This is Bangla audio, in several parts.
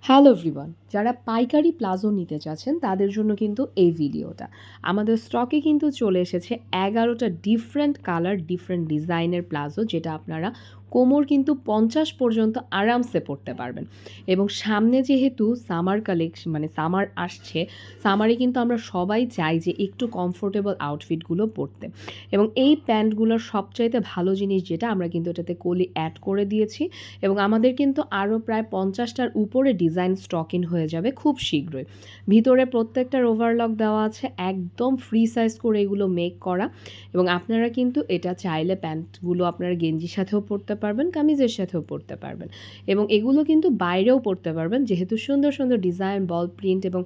হ্যালো এভরিওয়ান, যারা পাইকারি প্লাজো নিতে চাচ্ছেন তাদের জন্য কিন্তু এই ভিডিওটা। আমাদের স্টকে কিন্তু চলে এসেছে 11টা ডিফারেন্ট কালার ডিফারেন্ট ডিজাইনের প্লাজো, যেটা আপনারা কোমর কিন্তু 50 পর্যন্ত আরামসে পরতে পারবেন। এবং সামনে যেহেতু সামার কালেকশন মানে সামার আসছে, সামারে কিন্তু আমরা সবাই চাই যে একটু কমফোর্টেবল আউটফিটগুলো পরতে। এবং এই প্যান্টগুলোর সবচাইতে ভালো জিনিস যেটা, আমরা কিন্তু এটাতে কলি অ্যাড করে দিয়েছি এবং আমাদের কিন্তু আরও প্রায় 50টার উপরে ডিজাইন স্টক ইন হয়ে যাবে খুব শীঘ্রই। ভিতরে প্রত্যেকটার ওভারলক দেওয়া আছে, একদম ফ্রি সাইজ করে এগুলো মেক করা। এবং আপনারা কিন্তু এটা চাইলে প্যান্টগুলো আপনারা গেঞ্জির সাথেও পরতে পারবেন, কামিজের সাথেও পরতে পারবেন এবং এগুলো কিন্তু বাইরেও পরতে পারবেন, যেহেতু সুন্দর সুন্দর ডিজাইন, বল প্রিন্ট এবং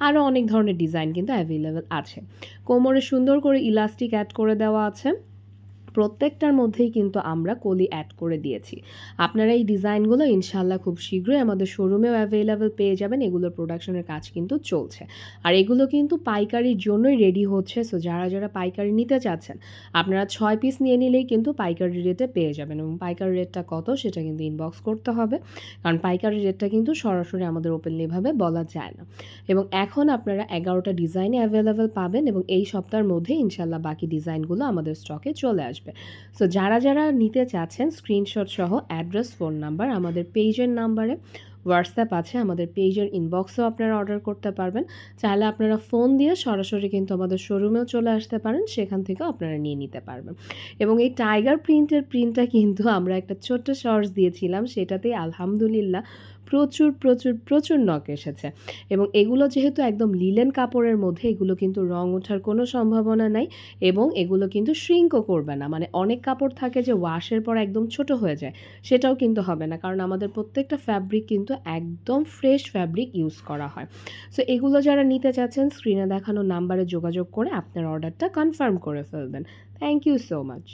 আরও অনেক ধরনের ডিজাইন কিন্তু অ্যাভেলেবেল আছে। কোমরে সুন্দর করে ইলাস্টিক অ্যাড করে দেওয়া আছে, প্রত্যেকটার মধ্যেই কিন্তু আমরা কলি অ্যাড করে দিয়েছি। আপনারা এই ডিজাইনগুলো ইনশাল্লাহ খুব শীঘ্রই আমাদের শোরুমেও অ্যাভেলেবেল পেয়ে যাবেন। এগুলোর প্রোডাকশনের কাজ কিন্তু চলছে, আর এগুলো কিন্তু পাইকারির জন্যই রেডি হচ্ছে। সো যারা যারা পাইকারি নিতে চাচ্ছেন, আপনারা 6 পিস নিয়ে নিলেই কিন্তু পাইকারি রেটে পেয়ে যাবেন। এবং পাইকারি রেটটা কত সেটা কিন্তু ইনবক্স করতে হবে, কারণ পাইকারি রেটটা কিন্তু সরাসরি আমাদের ওপেনলিভাবে বলা যায় না। এবং এখন আপনারা 11টা ডিজাইনে অ্যাভেলেবেল পাবেন এবং এই সপ্তাহের মধ্যে ইনশাল্লাহ বাকি ডিজাইনগুলো আমাদের স্টকে চলে আসবে। সো যারা যারা নিতে চাচ্ছেন, স্ক্রিনশট সহ অ্যাড্রেস, ফোন নাম্বার, আমাদের পেজের নাম্বারে হোয়াটসঅ্যাপ আছে, আমাদের পেজের ইনবক্সেও আপনারা অর্ডার করতে পারবেন। চাইলে আপনারা ফোন দিয়ে সরাসরি কিন্তু আমাদের শোরুমেও চলে আসতে পারেন, সেখান থেকেও আপনারা নিয়ে নিতে পারবেন। এবং এই টাইগার প্রিন্টটা কিন্তু আমরা একটা ছোট্ট শর্টস দিয়েছিলাম, সেটাতেই আলহামদুলিল্লাহ প্রচুর প্রচুর প্রচুর নক এসেছে। এবং এগুলো যেহেতু একদম লিলেন কাপড়ের মধ্যে, এগুলো কিন্তু রং ওঠার কোনো সম্ভাবনা নাই এবং এগুলো কিন্তু শ্রিঙ্কও করবে না। মানে অনেক কাপড় থাকে যে ওয়াশের পর একদম ছোট হয়ে যায়, সেটাও কিন্তু হবে না, কারণ আমাদের প্রত্যেকটা ফ্যাব্রিক কিন্তু একদম ফ্রেশ ফ্যাব্রিক ইউজ করা হয়। সো এগুলো যারা নিতে চাচ্ছেন, স্ক্রিনে দেখানো নাম্বারে যোগাযোগ করে আপনার অর্ডারটা কনফার্ম করে ফেলবেন। Thank you so much.